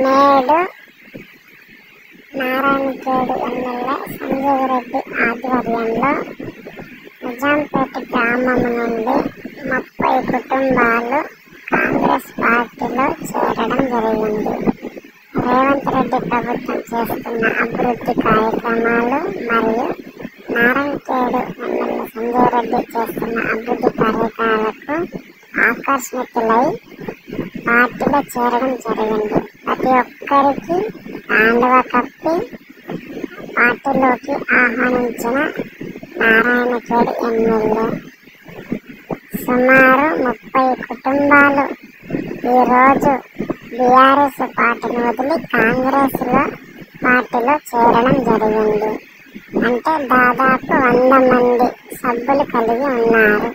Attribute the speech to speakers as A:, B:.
A: నేడు నారాయణఖేడ్ ఎమ్మెల్యే సంజీవ్ రెడ్డి ఆధ్వర్యంలో నిజాంపేట గ్రామం నుండి 30 కుటుంబాలు కాంగ్రెస్ పార్టీలో చేరడం జరిగింది. రేవంత్ రెడ్డి ప్రభుత్వం చేస్తున్న అభివృద్ధి కార్యక్రమాలు మరియు నారాయణఖేడ్ ఎమ్మెల్యే సంజీవ్ రెడ్డి చేస్తున్న అభివృద్ధి కార్యక్రమాలకు ఆకర్షితులై పార్టీలో చేరడం జరిగింది. ప్రతి ఒక్కరికి కండువా కప్పి పార్టీలోకి ఆహ్వానించిన నారాయణఖేడ్ ఎమ్మెల్యే సుమారు 30 కుటుంబాలు ఈరోజు బీఆర్ఎస్ పార్టీని వదిలి కాంగ్రెస్ పార్టీలో చేరడం జరిగింది. అంటే దాదాపు 100 మంది సభ్యులు కలిగి ఉన్నారు.